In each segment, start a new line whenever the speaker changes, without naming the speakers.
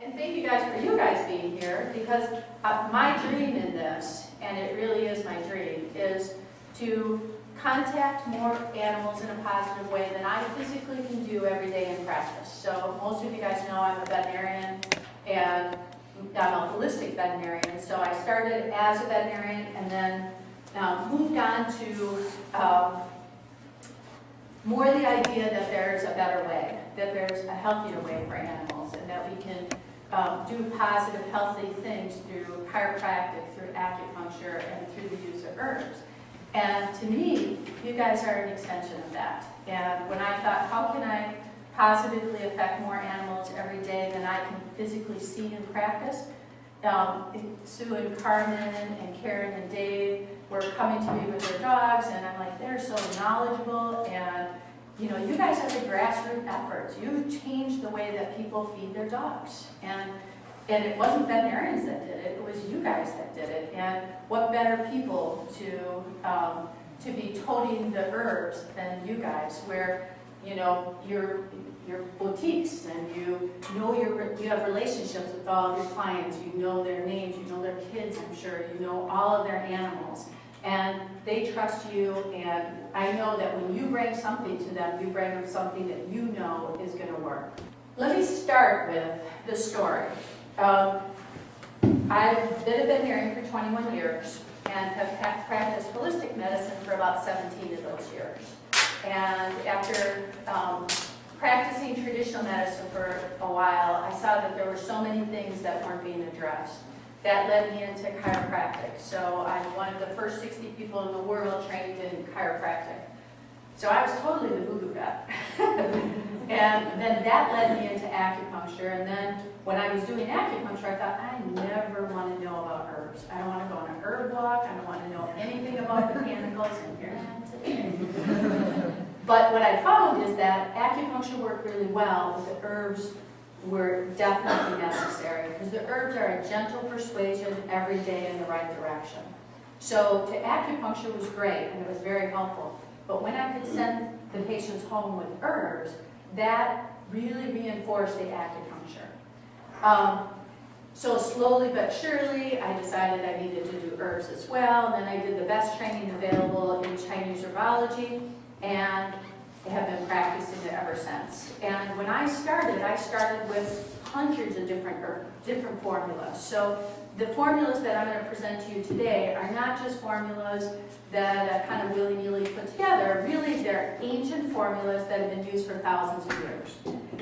And thank you guys for you guys being here, because my dream in this, and it really is my dream, is to contact more animals in a positive way than I physically can do every day in practice. So most of you guys know I'm a veterinarian, and I'm a holistic veterinarian. So I started as a veterinarian and then moved on to more the idea that there's a better way, that there's a healthier way for animals, and that we can do positive, healthy things through chiropractic, through acupuncture, and through the use of herbs. And to me, you guys are an extension of that. And when I thought, how can I positively affect more animals every day than I can physically see in practice? Sue and Carmen and Karen and Dave were coming to me with their dogs, and I'm like, they're so knowledgeable, and you know, you guys have the grassroots efforts. You changed the way that people feed their dogs. And it wasn't veterinarians that did it, it was you guys that did it. And what better people to be toting the herbs than you guys, where, you know, your boutiques, and you have relationships with all of your clients, you know their names, you know their kids, I'm sure, you know all of their animals. And they trust you, and I know that when you bring something to them, you bring them something that you know is going to work. Let me start with the story. I've been a veterinarian for 21 years and have practiced holistic medicine for about 17 of those years. And after practicing traditional medicine for a while, I saw that there were so many things that weren't being addressed. That led me into chiropractic. So I'm one of the first 60 people in the world trained in chiropractic. So I was totally the voodoo vet. And then that led me into acupuncture. And then when I was doing acupuncture, I thought, I never want to know about herbs. I don't want to go on a herb walk. I don't want to know anything about botanicals. And here I am today. But what I found is that acupuncture worked really well, but the herbs were definitely necessary, because the herbs are a gentle persuasion every day in the right direction. So to acupuncture was great, and it was very helpful. But when I could send the patients home with herbs, that really reinforced the acupuncture. So slowly but surely, I decided I needed to do herbs as well. And then I did the best training available in Chinese herbology, and have been practicing it ever since. And when I started with hundreds of different formulas. So the formulas that I'm going to present to you today are not just formulas that kind of willy-nilly put together. Really, they're ancient formulas that have been used for thousands of years.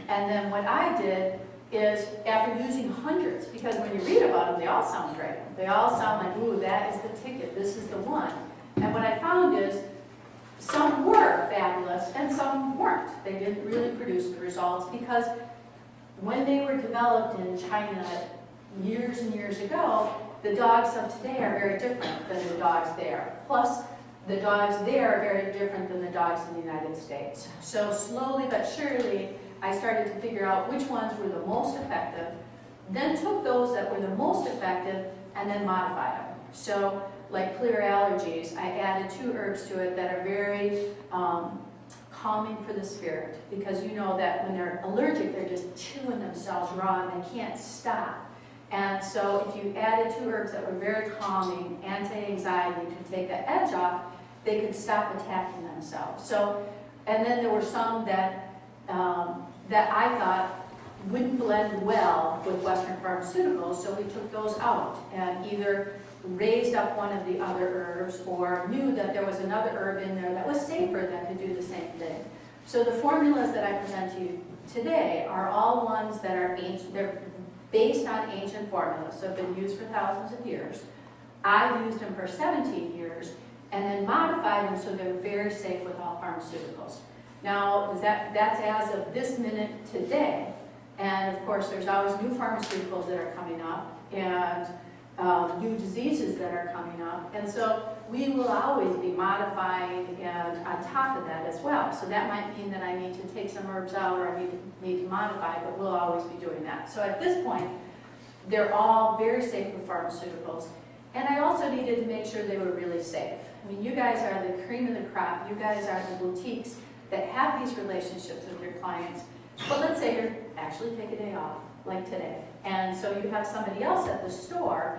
And then what I did is, after using hundreds, because when you read about them, they all sound great. They all sound like, ooh, that is the ticket, this is the one. And what I found is, some were fabulous and some weren't. They didn't really produce the results, because when they were developed in China years and years ago, the dogs of today are very different than the dogs there. Plus, the dogs there are very different than the dogs in the United States. So slowly but surely, I started to figure out which ones were the most effective, then took those that were the most effective and then modified them. So, like clear allergies, I added 2 herbs to it that are very calming for the spirit, because you know that when they're allergic, they're just chewing themselves raw and they can't stop. And so if you added 2 herbs that were very calming, anti-anxiety, to take the edge off, they could stop attacking themselves. So, and then there were some that, that I thought wouldn't blend well with Western pharmaceuticals, so we took those out and either raised up one of the other herbs, or knew that there was another herb in there that was safer that could do the same thing. So the formulas that I present to you today are all ones that are ancient. They're based on ancient formulas, so have been used for thousands of years. I used them for 17 years, and then modified them so they're very safe with all pharmaceuticals. Now, that's as of this minute today, and of course there's always new pharmaceuticals that are coming up, and new diseases that are coming up, and so we will always be modifying and on top of that as well. So that might mean that I need to take some herbs out, or I need to modify, but we'll always be doing that. So at this point, they're all very safe with pharmaceuticals, and I also needed to make sure they were really safe. I mean, you guys are the cream of the crop. You guys are the boutiques that have these relationships with your clients. But let's say you actually take a day off, like today, and so you have somebody else at the store,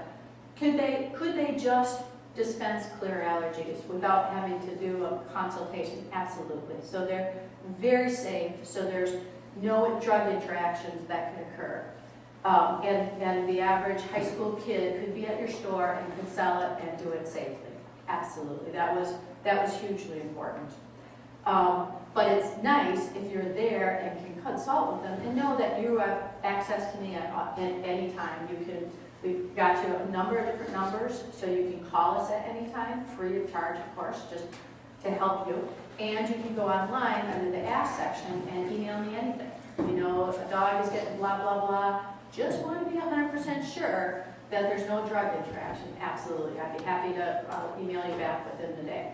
could they just dispense clear allergies without having to do a consultation? Absolutely. So they're very safe, so there's no drug interactions that could occur. And the average high school kid could be at your store and could sell it and do it safely. Absolutely. That was hugely important. But it's nice if you're there and can consult with them and know that you have access to me at any time. We've got you a number of different numbers, so you can call us at any time, free of charge, of course, just to help you. And you can go online under the Ask section and email me anything. You know, if a dog is getting blah, blah, blah, just want to be 100% sure that there's no drug interaction. Absolutely. I'd be happy to email you back within the day.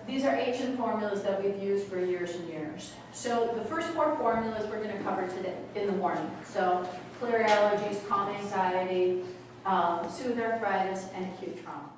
These are ancient formulas that we've used for years and years. So the first 4 formulas we're going to cover today in the morning. So clear allergies, calm anxiety, soothe arthritis, and acute trauma.